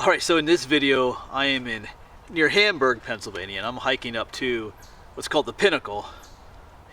Alright, so in this video I am near Hamburg, Pennsylvania, and I'm hiking up to what's called the Pinnacle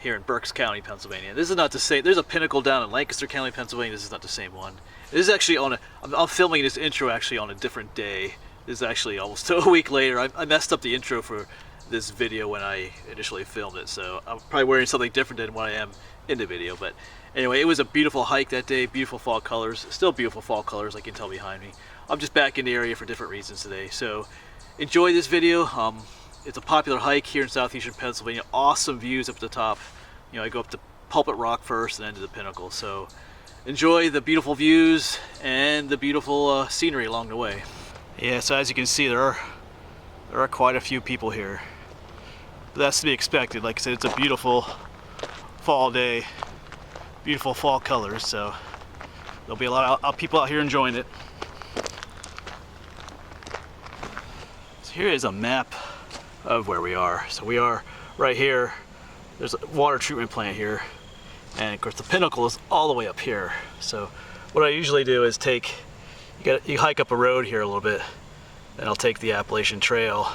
here in Berks County, Pennsylvania. This is not the same. There's a Pinnacle down in Lancaster County, Pennsylvania. This is not the same one. This is actually I'm filming this intro actually on a different day. This is actually almost a week later. I messed up the intro for this video when I initially filmed it, so I'm probably wearing something different than what I am in the video. But anyway, it was a beautiful hike that day. Beautiful fall colors. Still beautiful fall colors, like you can tell behind me. I'm just back in the area for different reasons today, so enjoy this video. It's a popular hike here in southeastern Pennsylvania. Awesome views up at the top. You know, I go up to Pulpit Rock first and then to the Pinnacle, so enjoy the beautiful views and the beautiful scenery along the way. Yeah, so as you can see, there are quite a few people here. But that's to be expected. Like I said, it's a beautiful fall day, beautiful fall colors, so there'll be a lot of people out here enjoying it. Here is a map of where we are. So we are right here. There's a water treatment plant here, and of course the Pinnacle is all the way up here. So what I usually do is you hike up a road here a little bit, and I'll take the Appalachian Trail.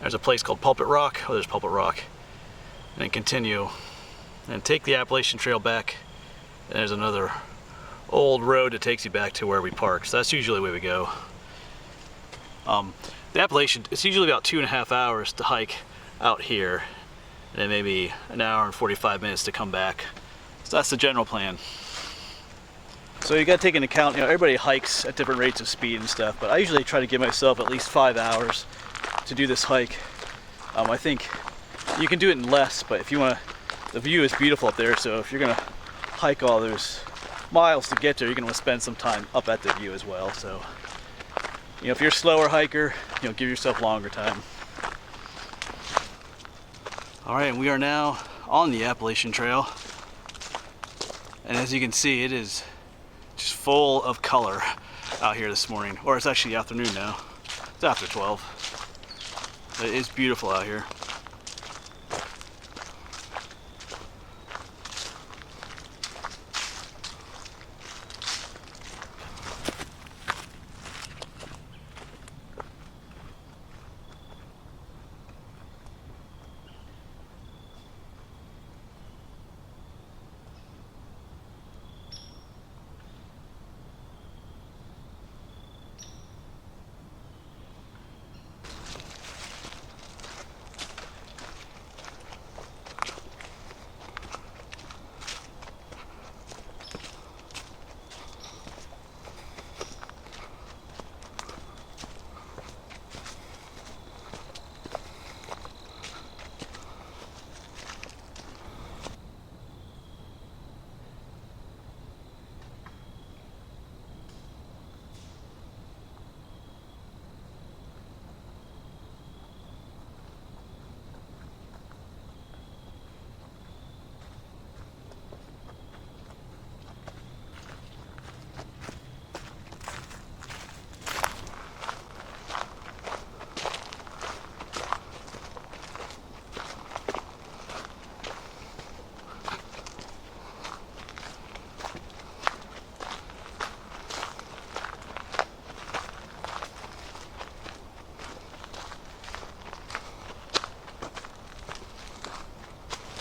There's a place called Pulpit Rock. Oh, there's Pulpit Rock, and then continue and take the Appalachian Trail back, and there's another old road that takes you back to where we park. So that's usually the way we go. The Appalachian, it's usually about 2.5 hours to hike out here, and then maybe an hour and 45 minutes to come back. So that's the general plan. So you got to take into account, everybody hikes at different rates of speed and stuff, but I usually try to give myself at least 5 hours to do this hike. I think you can do it in less, but if you want to, the view is beautiful up there, so if you're going to hike all those miles to get there, you're going to spend some time up at the view as well. So if you're a slower hiker, give yourself longer time. All right, and we are now on the Appalachian Trail. And as you can see, it is just full of color out here this morning. Or it's actually afternoon now. It's after 12. It is beautiful out here.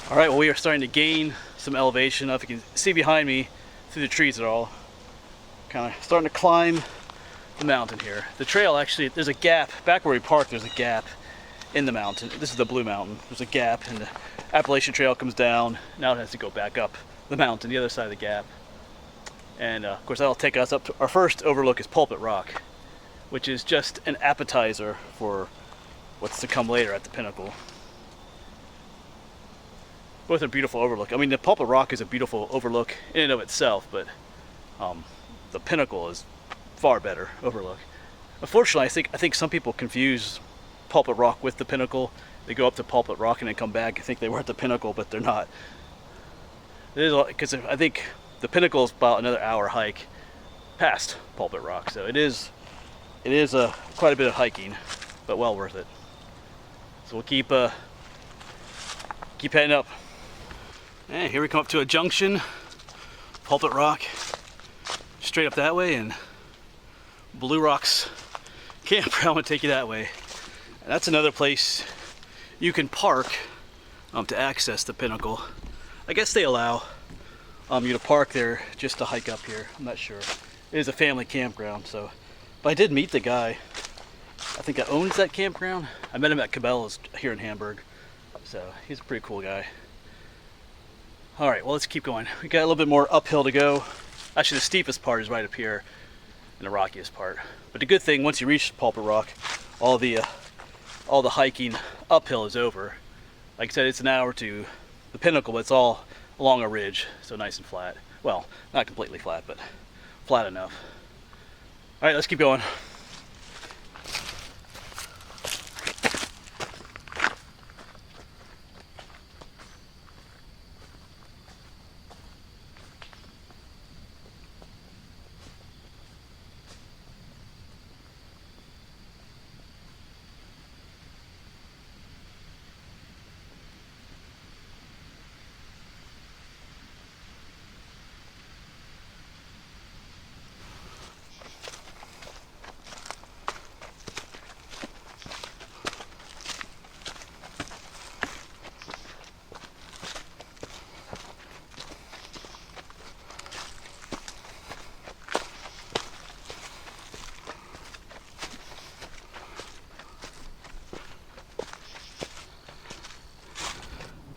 All right, well, we are starting to gain some elevation. If you can see behind me through the trees at all, kind of starting to climb the mountain here. The trail actually, there's a gap, back where we parked, there's a gap in the mountain. This is the Blue Mountain. There's a gap, and the Appalachian Trail comes down. Now it has to go back up the mountain, the other side of the gap. And of course, that'll take us up to, our first overlook is Pulpit Rock, which is just an appetizer for what's to come later at the Pinnacle. Both are beautiful overlook. I mean, the Pulpit Rock is a beautiful overlook in and of itself, but the Pinnacle is far better overlook. Unfortunately, I think some people confuse Pulpit Rock with the Pinnacle. They go up to Pulpit Rock and then come back and think they were at the Pinnacle, but they're not. It is, because I think the Pinnacle is about another hour hike past Pulpit Rock, so it is quite a bit of hiking, but well worth it. So we'll keep heading up. And here we come up to a junction, Pulpit Rock, straight up that way, and Blue Rock's campground. I'm gonna take you that way. And that's another place you can park to access the Pinnacle. I guess they allow you to park there just to hike up here. I'm not sure. It is a family campground, so. But I did meet the guy, I think that owns that campground. I met him at Cabela's here in Hamburg. So he's a pretty cool guy. All right, well, let's keep going. We got a little bit more uphill to go. Actually, the steepest part is right up here and the rockiest part. But the good thing, once you reach Pulpit Rock, all the hiking uphill is over. Like I said, it's an hour to the Pinnacle, but it's all along a ridge, so nice and flat. Well, not completely flat, but flat enough. All right, let's keep going.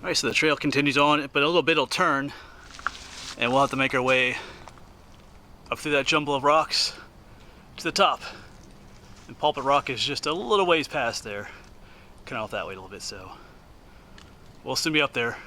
All right, so the trail continues on, but a little bit will turn, and we'll have to make our way up through that jumble of rocks to the top. And Pulpit Rock is just a little ways past there. Kind of off that way a little bit, so we'll soon be up there.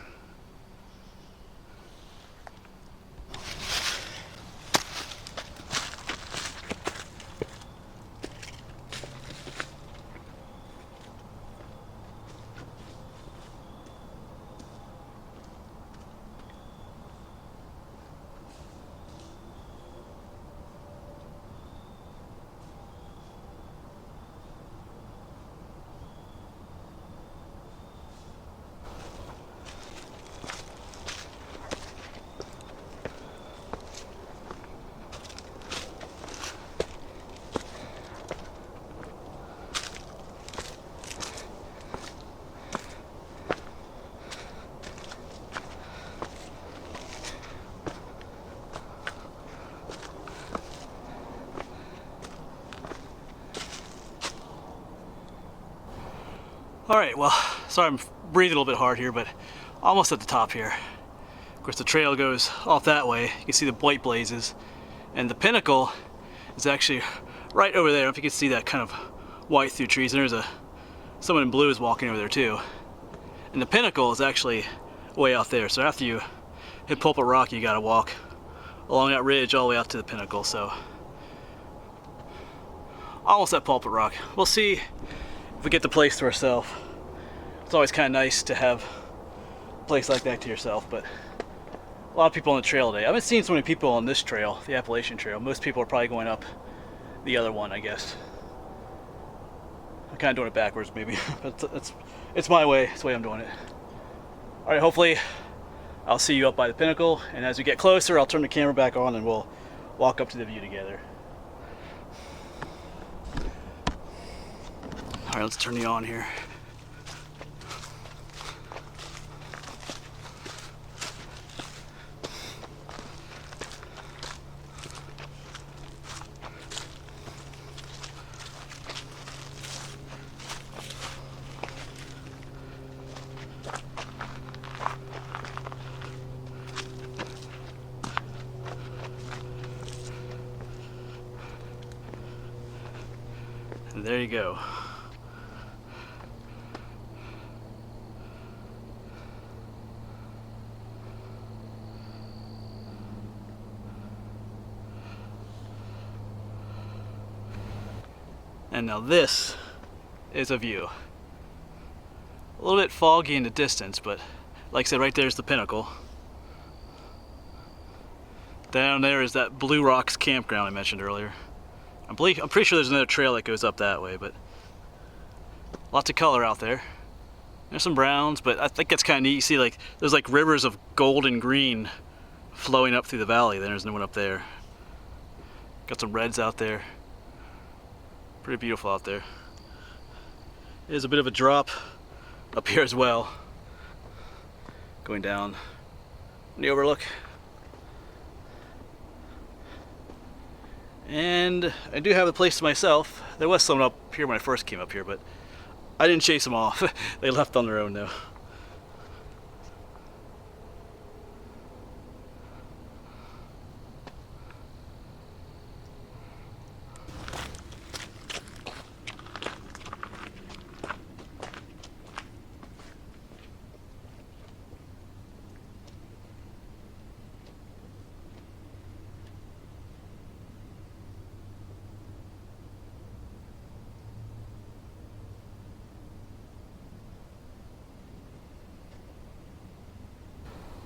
All right, well, sorry I'm breathing a little bit hard here, but almost at the top here. Of course, the trail goes off that way. You can see the white blazes, and the Pinnacle is actually right over there. I don't know if you can see that kind of white through trees. And there's someone in blue is walking over there too. And the Pinnacle is actually way out there. So after you hit Pulpit Rock, you gotta walk along that ridge all the way out to the Pinnacle. So almost at Pulpit Rock. We'll see if we get the place to ourselves. It's always kind of nice to have a place like that to yourself, but a lot of people on the trail today. I haven't seen so many people on this trail, the Appalachian Trail. Most people are probably going up the other one, I guess. I'm kind of doing it backwards, maybe. But it's my way. It's the way I'm doing it. All right, hopefully I'll see you up by the Pinnacle, and as we get closer, I'll turn the camera back on and we'll walk up to the view together. All right, let's turn you on here. And there you go. And now this is a view. A little bit foggy in the distance, but like I said, right there's the Pinnacle. Down there is that Blue Rocks campground I mentioned earlier. I'm pretty sure there's another trail that goes up that way, but lots of color out there. There's some browns, but I think that's kind of neat. You see, like there's like rivers of gold and green flowing up through the valley. Then there's no one up there. Got some reds out there. Pretty beautiful out there. There's a bit of a drop up here as well, going down the overlook. And I do have the place to myself. There was someone up here when I first came up here, but I didn't chase them off. They left on their own now.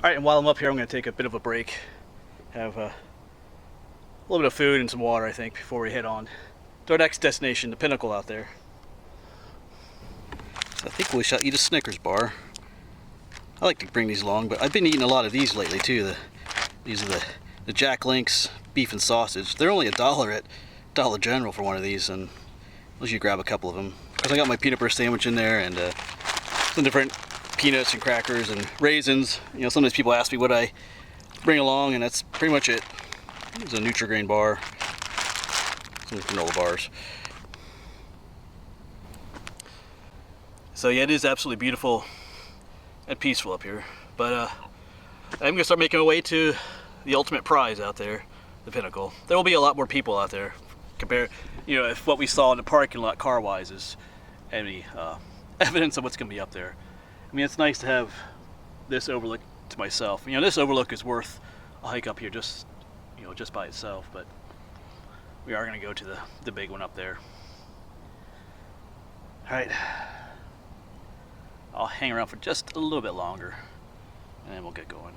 Alright, and while I'm up here, I'm going to take a bit of a break. Have a little bit of food and some water, I think, before we head on to our next destination, the Pinnacle out there. So I think we shall eat a Snickers bar. I like to bring these along, but I've been eating a lot of these lately too. These are the Jack Links beef and sausage. They're only $1 at Dollar General for one of these, and I'll usually grab a couple of them. Because I got my peanut butter sandwich in there, and some different peanuts and crackers and raisins. You know, sometimes people ask me what I bring along, and that's pretty much it. There's a Nutri-Grain bar, some granola bars. So yeah, it is absolutely beautiful and peaceful up here. But I'm gonna start making my way to the ultimate prize out there, the Pinnacle. There will be a lot more people out there compared, you know, if what we saw in the parking lot car-wise is any evidence of what's gonna be up there. I mean, it's nice to have this overlook to myself. You know, this overlook is worth a hike up here just, you know, just by itself, but we are going to go to the big one up there. All right. I'll hang around for just a little bit longer, and then we'll get going.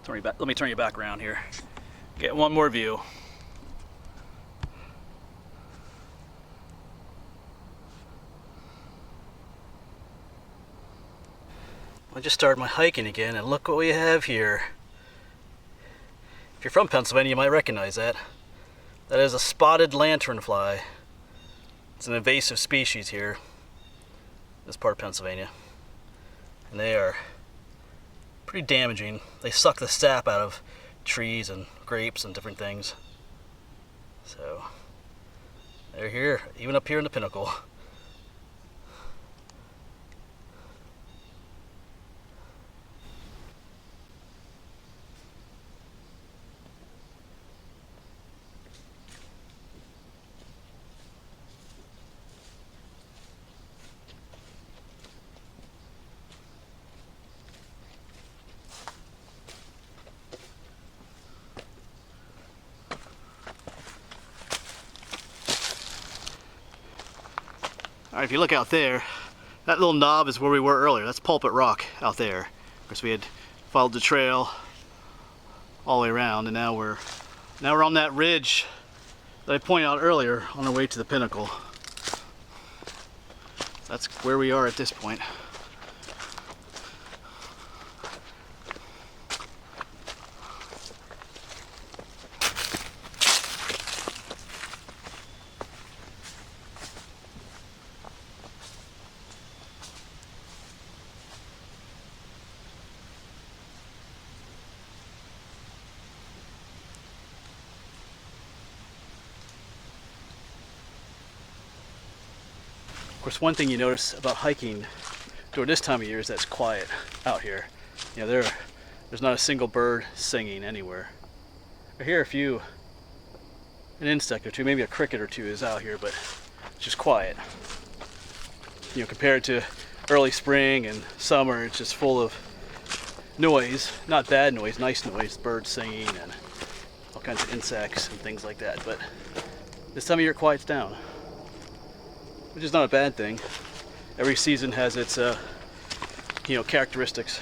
Let me turn you back around here. Get one more view. I just started my hiking again, and look what we have here. If you're from Pennsylvania, you might recognize that. That is a spotted lanternfly. It's an invasive species here, this part of Pennsylvania. And they are pretty damaging. They suck the sap out of trees and grapes and different things. So, they're here, even up here in the Pinnacle. Alright, if you look out there, that little knob is where we were earlier. That's Pulpit Rock out there. Of course, we had followed the trail all the way around, and now we're on that ridge that I pointed out earlier on our way to the Pinnacle. That's where we are at this point. Of course, one thing you notice about hiking during this time of year is that it's quiet out here. You know, there's not a single bird singing anywhere. I hear an insect or two, maybe a cricket or two is out here, but it's just quiet. You know, compared to early spring and summer, it's just full of noise, not bad noise, nice noise, birds singing and all kinds of insects and things like that. But this time of year it quiets down, which is not a bad thing. Every season has its, you know, characteristics.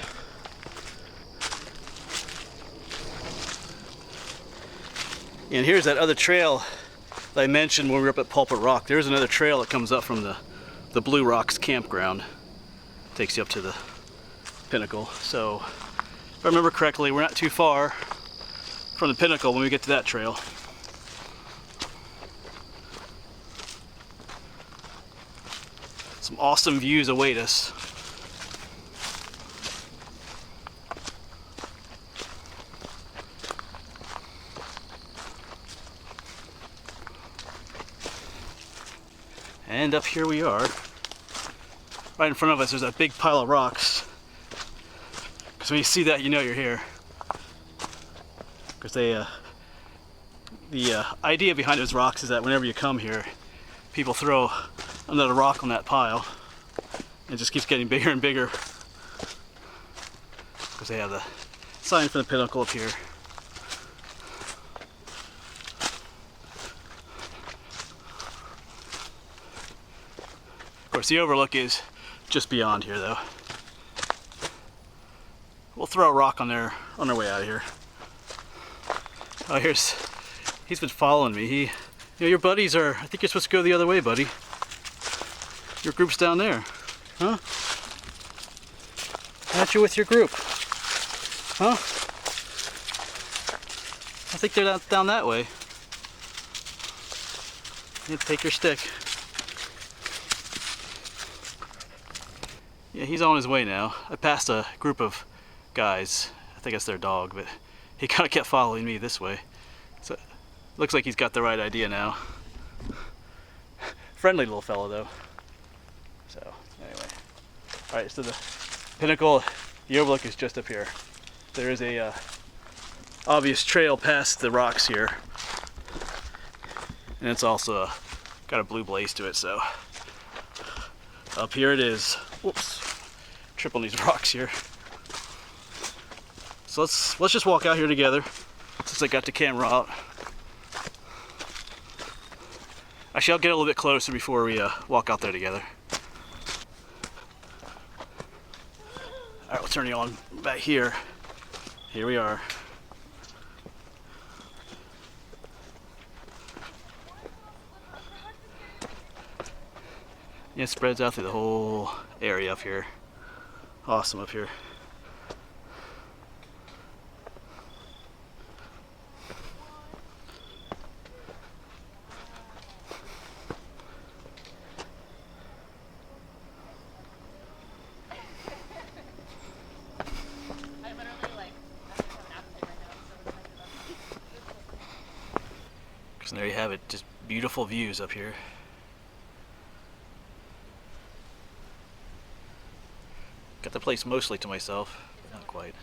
And here's that other trail that I mentioned when we were up at Pulpit Rock. There's another trail that comes up from the Blue Rocks campground. Takes you up to the Pinnacle. So, if I remember correctly, we're not too far from the Pinnacle when we get to that trail. Some awesome views await us. And up here we are. Right in front of us there's that big pile of rocks. Because when you see that, you know you're here. Because the idea behind those rocks is that whenever you come here, people throw another rock on that pile. And it just keeps getting bigger and bigger. Because they have the sign for the Pinnacle up here. Of course, the overlook is just beyond here, though. We'll throw a rock on there on our way out of here. Oh, he's been following me. You know, your buddies are, I think you're supposed to go the other way, buddy. Your group's down there, huh? Why aren't you with your group? Huh? I think they're down that way. You take your stick. Yeah, he's on his way now. I passed a group of guys. I think it's their dog, but he kind of kept following me this way. So looks like he's got the right idea now. Friendly little fellow, though. So anyway, all right. So the Pinnacle, the overlook is just up here. There is a obvious trail past the rocks here, and it's also got a blue blaze to it. So up here it is. Whoops, tripping these rocks here. So let's just walk out here together, since I got the camera out. Actually, I'll get a little bit closer before we walk out there together. All right, we'll turn you on back here. Here we are. Yeah, it spreads out through the whole area up here. Awesome up here. So there you have it, just beautiful views up here. Got the place mostly to myself, but not quite.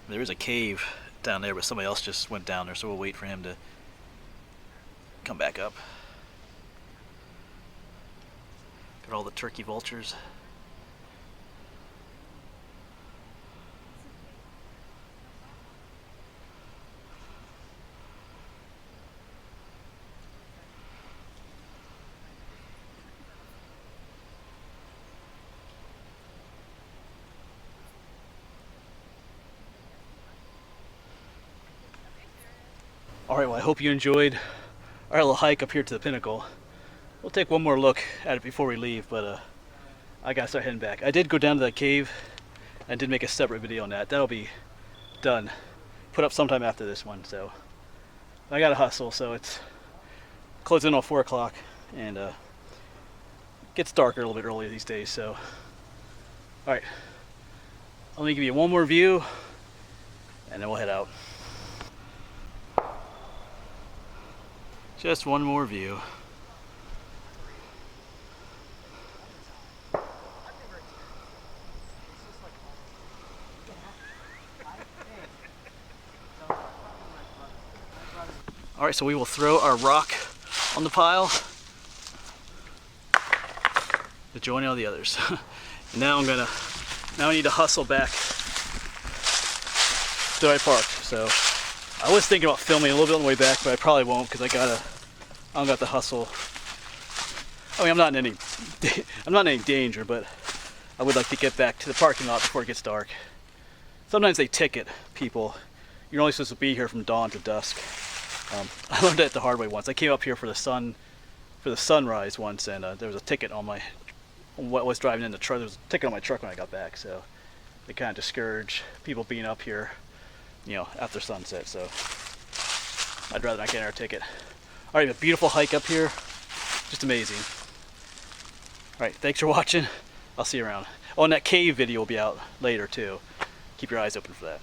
There is a cave down there, but somebody else just went down there, so we'll wait for him to come back up. Got all the turkey vultures. Alright, well I hope you enjoyed our little hike up here to the Pinnacle. We'll take one more look at it before we leave, but I gotta start heading back. I did go down to that cave and did make a separate video on that. That'll be done, put up sometime after this one, so I gotta hustle, so it's closing on 4 o'clock and it gets darker a little bit earlier these days, so alright, let me give you one more view and then we'll head out. Just one more view. All right, so we will throw our rock on the pile to join all the others. And now I need to hustle back to my park. So I was thinking about filming a little bit on the way back, but I probably won't because I don't got the hustle. I mean, I'm not in any danger, but I would like to get back to the parking lot before it gets dark. Sometimes they ticket people. You're only supposed to be here from dawn to dusk. I learned that the hard way once. I came up here for the sunrise once, and there was a ticket on what I was driving in the truck. There was a ticket on my truck when I got back, so they kind of discourage people being up here, you know, after sunset. So I'd rather not get our ticket. All right, a beautiful hike up here. Just amazing. All right, thanks for watching. I'll see you around. Oh, and that cave video will be out later too. Keep your eyes open for that.